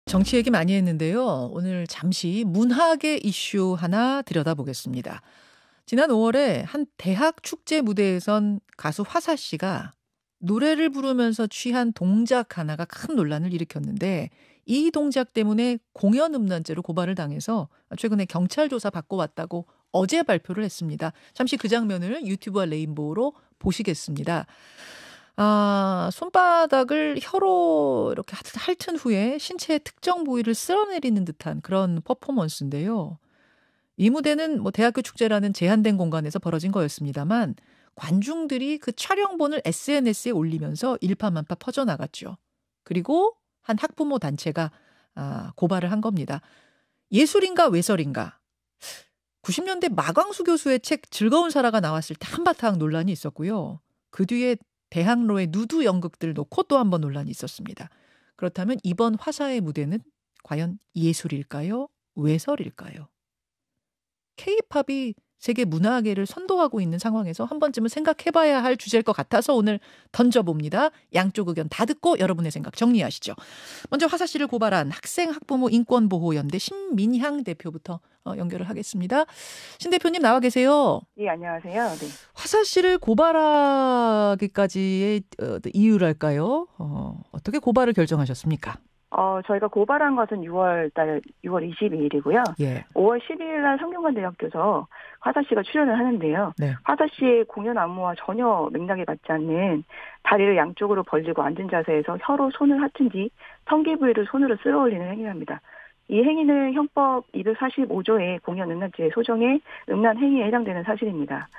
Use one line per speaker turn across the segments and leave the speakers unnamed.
정치 얘기 많이 했는데요. 오늘 잠시 문학의 이슈 하나 들여다보겠습니다. 지난 5월에 한 대학 축제 무대에선 가수 화사 씨가 노래를 부르면서 취한 동작 하나가 큰 논란을 일으켰는데 이 동작 때문에 공연 음란죄로 고발을 당해서 최근에 경찰 조사 받고 왔다고 어제 발표를 했습니다. 잠시 그 장면을 유튜브와 레인보우로 보시겠습니다. 손바닥을 혀로 이렇게 핥은 후에 신체의 특정 부위를 쓸어내리는 듯한 그런 퍼포먼스인데요. 이 무대는 대학교 축제라는 제한된 공간에서 벌어진 거였습니다만 관중들이 그 촬영본을 SNS에 올리면서 일파만파 퍼져나갔죠. 그리고 한 학부모 단체가 고발을 한 겁니다. 예술인가 외설인가. 90년대 마광수 교수의 책 즐거운 사라가 나왔을 때 한바탕 논란이 있었고요. 그 뒤에 대학로의 누드 연극들 놓고 또 한 번 논란이 있었습니다. 그렇다면 이번 화사의 무대는 과연 예술일까요? 외설일까요? K-팝이 세계 문화계를 선도하고 있는 상황에서 한 번쯤은 생각해봐야 할 주제일 것 같아서 오늘 던져봅니다. 양쪽 의견 다 듣고 여러분의 생각 정리하시죠. 먼저 화사 씨를 고발한 학생 학부모 인권보호연대 신민향 대표부터 연결을 하겠습니다. 신 대표님 나와 계세요.
네, 안녕하세요. 네.
화사 씨를 고발하기까지의 이유랄까요? 어떻게 고발을 결정하셨습니까?
저희가 고발한 것은 6월 22일이고요.
예.
5월 12일 날 성균관대학교에서 화사 씨가 출연을 하는데요.
네.
화사 씨의 공연 안무와 전혀 맥락에 맞지 않는 다리를 양쪽으로 벌리고 앉은 자세에서 혀로 손을 핥은 뒤 성기 부위를 손으로 쓸어 올리는 행위랍니다. 이 행위는 형법 245조의 공연 음란죄 소정의 음란 행위에 해당되는 사실입니다.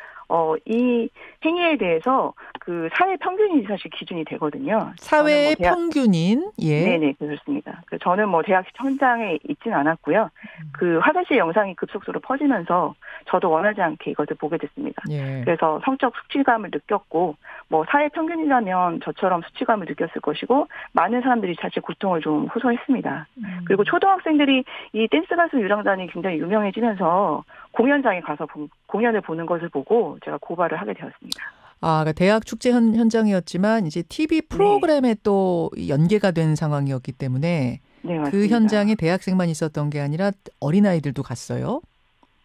이 행위에 대해서 그 사회 평균이 사실 기준이 되거든요.
사회의 평균인, 예.
네네, 그렇습니다. 저는 대학 현장에 있진 않았고요. 그 화사 씨의 영상이 급속도로 퍼지면서 저도 원하지 않게 이것을 보게 됐습니다.
예.
그래서 성적 수치감을 느꼈고, 사회 평균이라면 저처럼 수치감을 느꼈을 것이고, 많은 사람들이 사실 고통을 좀 호소했습니다. 그리고 초등학생들이 이 댄스 가수 유랑단이 굉장히 유명해지면서 공연장에 가서 공연을 보는 것을 보고 제가 고발을 하게 되었습니다.
그러니까 대학 축제 현장이었지만 이제 TV 프로그램에 또 연계가 된 상황이었기 때문에
네, 맞습니다.
그 현장에 대학생만 있었던 게 아니라 어린아이들도 갔어요?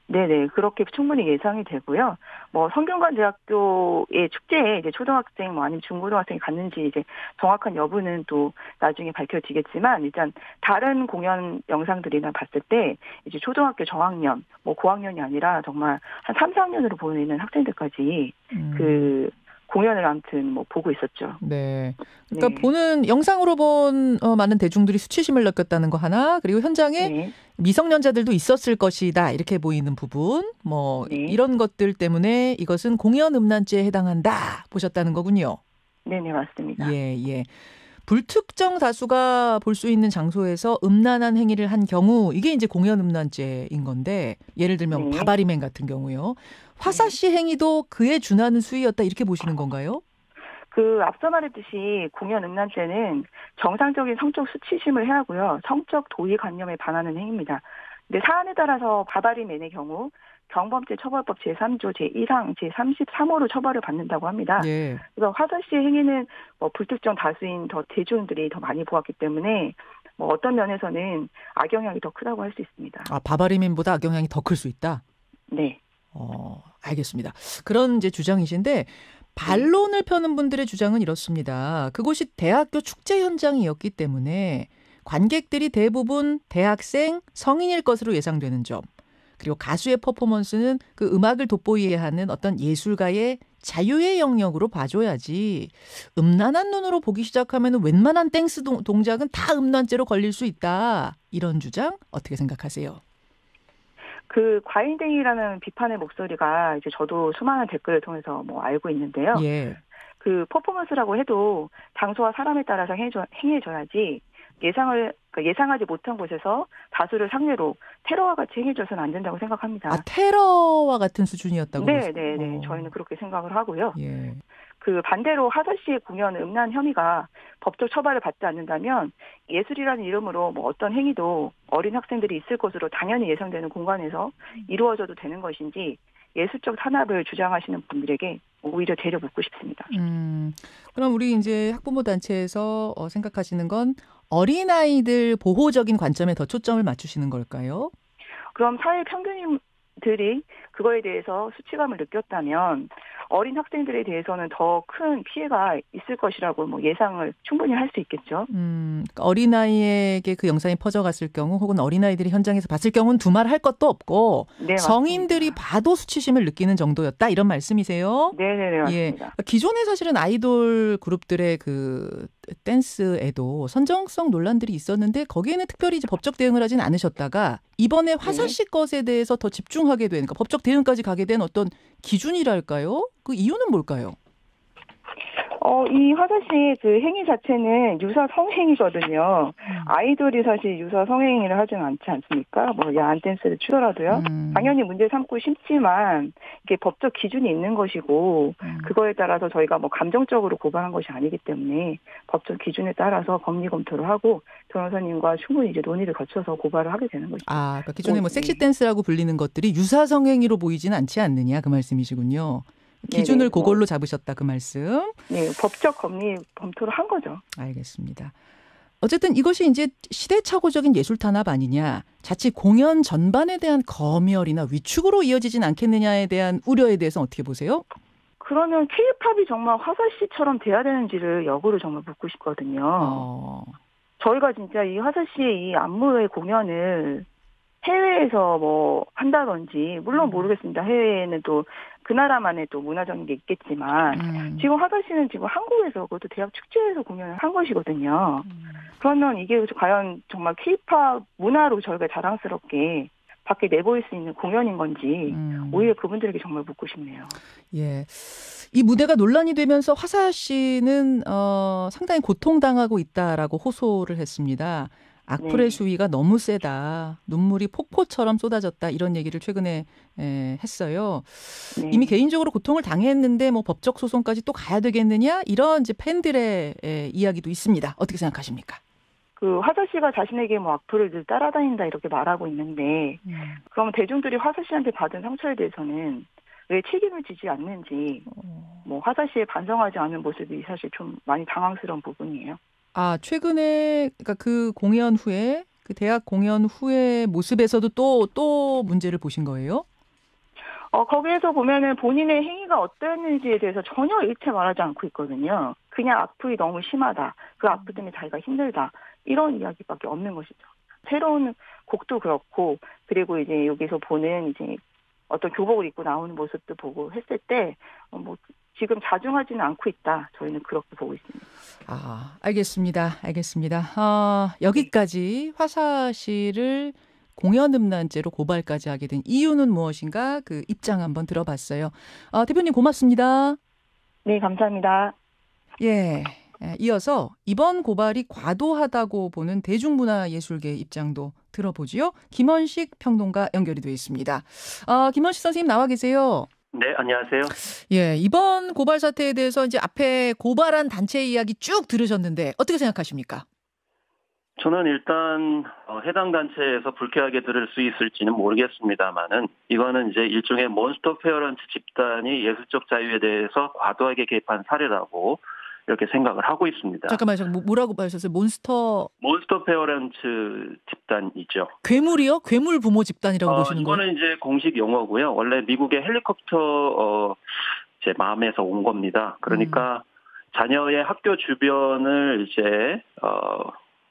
네네, 그렇게 충분히 예상이 되고요. 성균관대학교의 축제에 이제 초등학생 아니면 중고등학생이 갔는지 이제 정확한 여부는 또 나중에 밝혀지겠지만 일단 다른 공연 영상들이나 봤을 때 이제 초등학교 저학년, 고학년이 아니라 정말 한 3, 4학년으로 보이는 학생들까지 그 공연을 아무튼 보고 있었죠.
네. 그러니까
네.
보는 영상으로 본 많은 대중들이 수치심을 느꼈다는 거 하나, 그리고 현장에
네.
미성년자들도 있었을 것이다 이렇게 보이는 부분,
네.
이런 것들 때문에 이것은 공연 음란죄에 해당한다 보셨다는 거군요.
네네, 맞습니다.
예. 불특정 다수가 볼 수 있는 장소에서 음란한 행위를 한 경우 이게 이제 공연 음란죄인 건데 예를 들면
네.
바바리맨 같은 경우요. 화사 씨 행위도 그에 준하는 수위였다 이렇게 보시는 건가요?
앞서 말했듯이 공연 음란죄는 정상적인 성적 수치심을 해하고요. 성적 도의관념에 반하는 행위입니다. 근데 사안에 따라서 바바리맨의 경우 경범죄 처벌법 제3조 제1항 제33호로 처벌을 받는다고 합니다.
예.
그래서 화사 씨의 행위는 불특정 다수인 대중들이 더 많이 보았기 때문에 어떤 면에서는 악영향이 더 크다고 할 수 있습니다.
바바리맨보다 악영향이 더 클 수 있다?
네.
알겠습니다. 그런 이제 주장이신데 반론을 펴는 분들의 주장은 이렇습니다. 그곳이 대학교 축제 현장이었기 때문에 관객들이 대부분 대학생, 성인일 것으로 예상되는 점. 그리고 가수의 퍼포먼스는 그 음악을 돋보이게 하는 어떤 예술가의 자유의 영역으로 봐줘야지 음란한 눈으로 보기 시작하면 웬만한 댄스 동작은 다 음란죄로 걸릴 수 있다. 이런 주장 어떻게 생각하세요?
과잉댕이라는 비판의 목소리가 이제 저도 수많은 댓글을 통해서 알고 있는데요.
예.
퍼포먼스라고 해도 장소와 사람에 따라서 행해져야지 예상하지 못한 곳에서 다수를 상대로 테러와 같이 행해져서는 안 된다고 생각합니다.
테러와 같은 수준이었다고
네. 저희는 그렇게 생각을 하고요.
예.
반대로 화사 씨의 공연 음란 혐의가 법적 처벌을 받지 않는다면 예술이라는 이름으로 어떤 행위도 어린 학생들이 있을 것으로 당연히 예상되는 공간에서 이루어져도 되는 것인지 예술적 탄압을 주장하시는 분들에게 오히려 되려 묻고 싶습니다.
그럼 우리 이제 학부모 단체에서 생각하시는 건 어린아이들 보호적인 관점에 더 초점을 맞추시는 걸까요?
그럼 사회 평균인들이 그거에 대해서 수치감을 느꼈다면 어린 학생들에 대해서는 더 큰 피해가 있을 것이라고 뭐 예상을 충분히 할 수 있겠죠.
그러니까 어린아이에게 그 영상이 퍼져갔을 경우 혹은 어린아이들이 현장에서 봤을 경우는 두말할 것도 없고
네,
성인들이
맞습니다.
봐도 수치심을 느끼는 정도였다 이런 말씀이세요?
네네네,
예.
맞습니다.
기존에 사실은 아이돌 그룹들의 그 댄스에도 선정성 논란들이 있었는데 거기에는 특별히 이제 법적 대응을 하진 않으셨다가 이번에 화사
네.
씨 것에 대해서 더 집중하게 된, 그러니까 법적 대응까지 가게 된 어떤 기준이랄까요? 그 이유는 뭘까요?
이 화사 씨의 그 행위 자체는 유사 성행위거든요.
음.
아이돌이 사실 유사 성행위를 하지는 않지 않습니까? 뭐 야한 댄스를 추더라도요.
음.
당연히 문제 삼고 싶지만 이게 법적 기준이 있는 것이고
음.
그거에 따라서 저희가 뭐 감정적으로 고발한 것이 아니기 때문에 법적 기준에 따라서 법리 검토를 하고 변호사님과 충분히 이제 논의를 거쳐서 고발을 하게 되는 것이죠.
그러니까 기존에 뭐 섹시
네.
댄스라고 불리는 것들이 유사 성행위로 보이지는 않지 않느냐 그 말씀이시군요.
네네.
기준을 그걸로 잡으셨다 그 말씀.
네, 법적 법리 검토를 한 거죠.
알겠습니다. 어쨌든 이것이 이제 시대착오적인 예술 탄압 아니냐. 자칫 공연 전반에 대한 검열이나 위축으로 이어지진 않겠느냐에 대한 우려에 대해서 어떻게 보세요?
그러면 케이팝이 정말 화사 씨처럼 돼야 되는지를 역으로 정말 묻고 싶거든요.
어,
저희가 진짜 이 화사 씨의 이 안무의 공연을 해외에서 뭐 한다든지 물론 모르겠습니다. 해외에는 또 그 나라만의 또 문화적인 게 있겠지만 지금 화사 씨는 지금 한국에서 그것도 대학 축제에서 공연을 한 것이거든요. 그러면 이게 과연 정말 케이팝 문화로 저희가 자랑스럽게 밖에 내보일 수 있는 공연인 건지 오히려 그분들에게 정말 묻고 싶네요.
예. 이 무대가 논란이 되면서 화사 씨는 상당히 고통당하고 있다라고 호소를 했습니다. 악플의
네.
수위가 너무 세다. 눈물이 폭포처럼 쏟아졌다. 이런 얘기를 최근에 했어요. 이미
네.
개인적으로 고통을 당했는데 뭐 법적 소송까지 또 가야 되겠느냐? 이런 이제 팬들의 이야기도 있습니다. 어떻게 생각하십니까?
그 화사 씨가 자신에게 뭐 악플을 늘 따라다닌다 이렇게 말하고 있는데 그러면 대중들이 화사 씨한테 받은 상처에 대해서는 왜 책임을 지지 않는지 뭐 화사 씨의 반성하지 않은 모습이 사실 좀 많이 당황스러운 부분이에요.
최근에 그러니까 그 공연 후에 그 대학 공연 후의 모습에서도 또 문제를 보신 거예요?
거기에서 보면은 본인의 행위가 어땠는지에 대해서 전혀 일체 말하지 않고 있거든요. 그냥 악플이 너무 심하다. 그 악플 때문에 자기가 힘들다. 이런 이야기밖에 없는 것이죠. 새로운 곡도 그렇고, 그리고 이제 여기서 보는 이제 어떤 교복을 입고 나오는 모습도 보고 했을 때, 뭐, 지금 자중하지는 않고 있다. 저희는 그렇게 보고 있습니다.
알겠습니다. 알겠습니다.
네.
여기까지 화사 씨를 공연 음란죄로 고발까지 하게 된 이유는 무엇인가 그 입장 한번 들어봤어요. 대표님 고맙습니다.
네, 감사합니다.
예. 이어서 이번 고발이 과도하다고 보는 대중문화예술계 입장도 들어보지요. 김원식 평론가 연결이 되어 있습니다. 김원식 선생님 나와 계세요.
네, 안녕하세요.
예, 이번 고발 사태에 대해서 이제 앞에 고발한 단체 이야기 쭉 들으셨는데 어떻게 생각하십니까?
저는 일단 해당 단체에서 불쾌하게 들을 수 있을지는 모르겠습니다만은 이거는 이제 일종의 몬스터 페어런트 집단이 예술적 자유에 대해서 과도하게 개입한 사례라고 이렇게 생각을 하고 있습니다.
잠깐만요. 뭐라고 하셨어요?
몬스터 페어런트 집단이죠.
괴물이요? 괴물 부모 집단이라고 보시는 거예요?
이거는 이제 공식 용어고요. 원래 미국의 헬리콥터 제 마음에서 온 겁니다. 그러니까 자녀의 학교 주변을 이제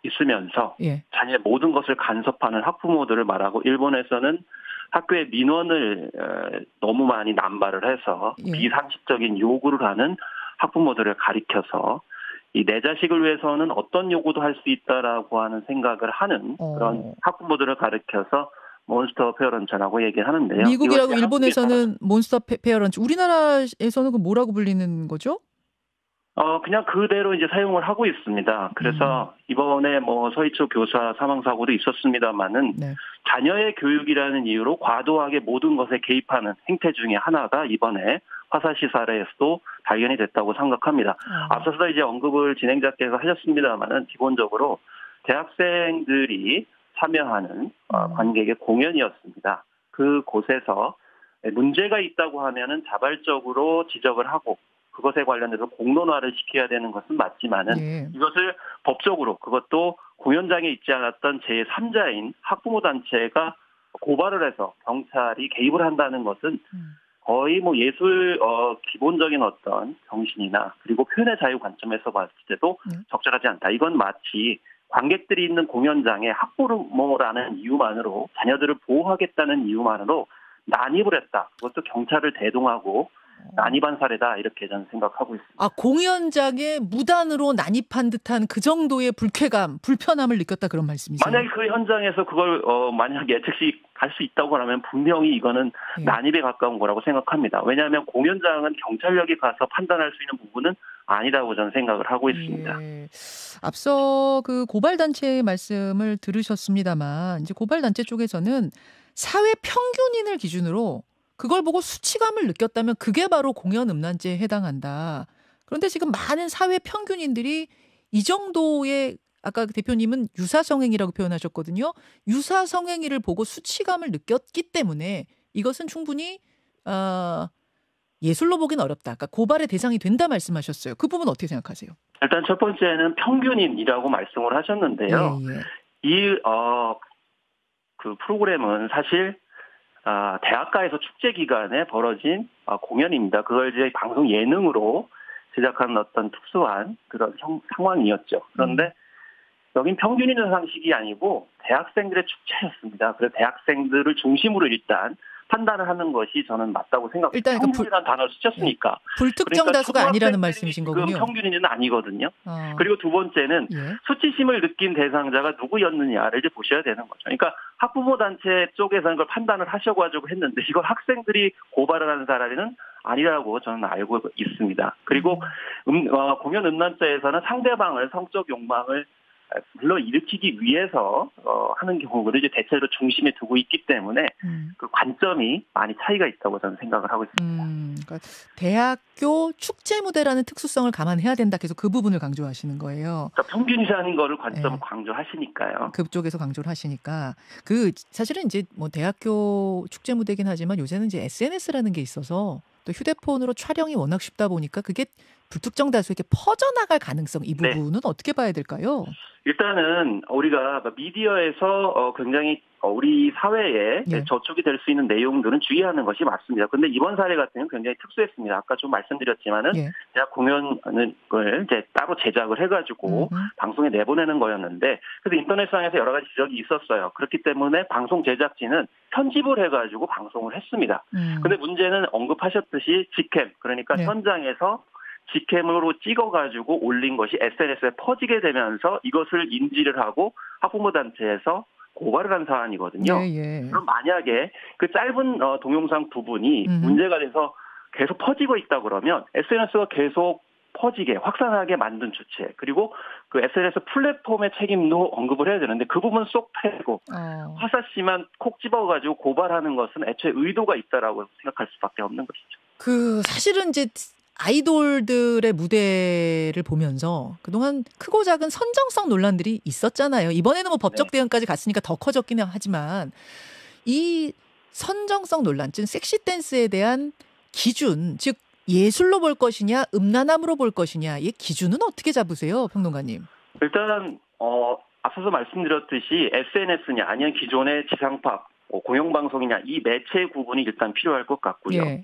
있으면서
예.
자녀의 모든 것을 간섭하는 학부모들을 말하고 일본에서는 학교의 민원을 너무 많이 남발을 해서
예.
비상식적인 요구를 하는 학부모들을 가리켜서 이 내 자식을 위해서는 어떤 요구도 할 수 있다라고 하는 생각을 하는 그런 학부모들을 가리켜서 몬스터 페어런트라고 얘기를 하는데요.
미국이라고 일본에서는 몬스터 페어런트, 우리나라에서는 그 뭐라고 불리는 거죠?
그냥 그대로 이제 사용을 하고 있습니다. 그래서 이번에 뭐 서희초 교사 사망 사고도 있었습니다만은
네.
자녀의 교육이라는 이유로 과도하게 모든 것에 개입하는 행태 중에 하나가 이번에 화사시 사례에서도 발견이 됐다고 생각합니다. 앞서서 이제 언급을 진행자께서 하셨습니다만은 기본적으로 대학생들이 참여하는 관객의 공연이었습니다. 그 곳에서 문제가 있다고 하면은 자발적으로 지적을 하고 그것에 관련해서 공론화를 시켜야 되는 것은 맞지만은
예.
이것을 법적으로 그것도 공연장에 있지 않았던 제3자인 학부모 단체가 고발을 해서 경찰이 개입을 한다는 것은 거의 뭐 예술 기본적인 어떤 정신이나 그리고 표현의 자유 관점에서 봤을 때도 적절하지 않다. 이건 마치 관객들이 있는 공연장에 학부모라는 이유만으로 자녀들을 보호하겠다는 이유만으로 난입을 했다. 그것도 경찰을 대동하고 난입한 사례다. 이렇게 저는 생각하고 있습니다.
아, 공연장에 무단으로 난입한 듯한 그 정도의 불쾌감, 불편함을 느꼈다 그런 말씀이세요?
만약에 그 현장에서 그걸 만약 예측시 갈 수 있다고 하면 분명히 이거는
예.
난입에 가까운 거라고 생각합니다. 왜냐하면 공연장은 경찰력이 가서 판단할 수 있는 부분은 아니라고 저는 생각을 하고 있습니다.
예. 앞서 그 고발단체의 말씀을 들으셨습니다만 이제 고발단체 쪽에서는 사회 평균인을 기준으로 그걸 보고 수치감을 느꼈다면 그게 바로 공연 음란죄에 해당한다. 그런데 지금 많은 사회 평균인들이 이 정도의 아까 대표님은 유사성행위라고 표현하셨거든요. 유사성행위를 보고 수치감을 느꼈기 때문에 이것은 충분히 예술로 보기는 어렵다. 그러니까 고발의 대상이 된다 말씀하셨어요. 그 부분 어떻게 생각하세요?
일단 첫 번째는 평균인이라고 말씀을 하셨는데요.
예, 예.
그 프로그램은 사실 대학가에서 축제 기간에 벌어진 공연입니다. 그걸 이제 방송 예능으로 제작한 어떤 특수한 그런 상황이었죠. 그런데 여긴 평균인의 상식이 아니고 대학생들의 축제였습니다. 그래서 대학생들을 중심으로 일단 판단을 하는 것이 저는 맞다고 생각합니다.
일단
평균이라는 단어를 쓰셨으니까.
불특정 다수가 아니라는 말씀이신
지금
거군요.
평균인은 아니거든요. 그리고 두 번째는
예.
수치심을 느낀 대상자가 누구였느냐를 이제 보셔야 되는 거죠. 그러니까 학부모 단체 쪽에서는 그걸 판단을 하셔가지고 했는데 이걸 학생들이 고발을 하는 사람은 아니라고 저는 알고 있습니다. 그리고 공연 음란죄에서는 상대방을 성적 욕망을 불러일으키기 위해서 하는 경우를 이제 대체로 중심에 두고 있기 때문에 그 관점이 많이 차이가 있다고 저는 생각을 하고 있습니다.
그러니까 대학교 축제 무대라는 특수성을 감안해야 된다. 계속 그 부분을 강조하시는 거예요.
그러니까 평균이라는 거를 관점을 강조하시니까요.
그쪽에서 강조를 하시니까 그 사실은 이제 뭐 대학교 축제 무대긴 하지만 요새는 이제 SNS라는 게 있어서 또 휴대폰으로 촬영이 워낙 쉽다 보니까 그게 불특정 다수에게 퍼져나갈 가능성 이 부분은 어떻게 봐야 될까요?
일단은 우리가 미디어에서 굉장히 우리 사회에 저촉이 될 수 있는 내용들은 주의하는 것이 맞습니다. 그런데 이번 사례 같은 경우는 굉장히 특수했습니다. 아까 좀 말씀드렸지만은 대학 공연을 이제 따로 제작을 해가지고 방송에 내보내는 거였는데 그래서 인터넷상에서 여러 가지 지적이 있었어요. 그렇기 때문에 방송 제작진은 편집을 해가지고 방송을 했습니다. 그런데 문제는 언급하셨듯이 직캠 그러니까 현장에서 직캠으로 찍어가지고 올린 것이 SNS에 퍼지게 되면서 이것을 인지를 하고 학부모 단체에서 고발을 한 사안이거든요. 그럼 만약에 그 짧은 동영상 부분이 문제가 돼서 계속 퍼지고 있다 그러면 SNS가 계속 퍼지게 확산하게 만든 주체 그리고 그 SNS 플랫폼의 책임도 언급을 해야 되는데 그 부분 쏙 빼고 화사씨만 콕 집어가지고 고발하는 것은 애초에 의도가 있다라고 생각할 수밖에 없는 것이죠.
그 사실은 이제 아이돌들의 무대를 보면서 그동안 크고 작은 선정성 논란들이 있었잖아요. 이번에는 뭐 법적 대응까지 갔으니까 더 커졌기는 하지만 이 선정성 논란, 즉 섹시 댄스에 대한 기준, 즉 예술로 볼 것이냐 음란함으로 볼 것이냐 이 기준은 어떻게 잡으세요, 평론가님?
일단 앞서서 말씀드렸듯이 SNS냐 아니면 기존의 지상파, 공영방송이냐 이 매체 구분이 일단 필요할 것 같고요.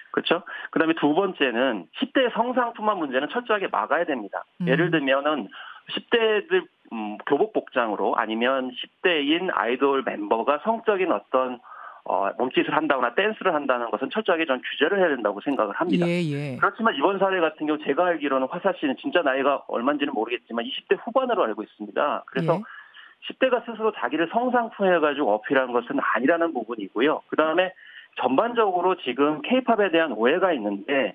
그렇죠? 그다음에 두 번째는 10대 성상품화 문제는 철저하게 막아야 됩니다. 예를 들면은 10대들 교복 복장으로 아니면 10대인 아이돌 멤버가 성적인 어떤 몸짓을 한다거나 댄스를 한다는 것은 철저하게 전 규제를 해야 된다고 생각을 합니다. 그렇지만 이번 사례 같은 경우 제가 알기로는 화사 씨는 진짜 나이가 얼마인지는 모르겠지만 20대 후반으로 알고 있습니다. 그래서 10대가 스스로 자기를 성상품해가지고 어필한 것은 아니라는 부분이고요. 그다음에 전반적으로 지금 K-팝에 대한 오해가 있는데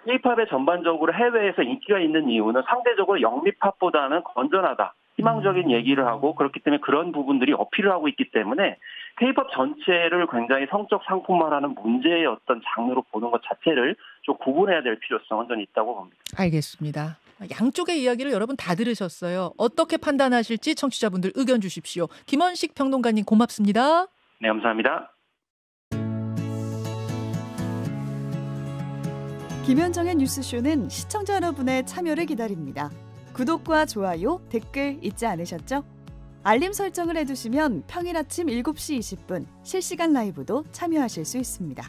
K-팝에 전반적으로 해외에서 인기가 있는 이유는 상대적으로 영미팝보다는 건전하다. 희망적인 얘기를 하고 그렇기 때문에 그런 부분들이 어필을 하고 있기 때문에 K-팝 전체를 굉장히 성적 상품화라는 문제의 어떤 장르로 보는 것 자체를 좀 구분해야 될 필요성은 저는 있다고 봅니다.
알겠습니다. 양쪽의 이야기를 여러분 다 들으셨어요. 어떻게 판단하실지 청취자분들 의견 주십시오. 김원식 평론가님 고맙습니다.
네, 감사합니다.
김현정의 뉴스쇼는 시청자 여러분의 참여를 기다립니다. 구독과 좋아요, 댓글 잊지 않으셨죠? 알림 설정을 해두시면 평일 아침 7시 20분 실시간 라이브도 참여하실 수 있습니다.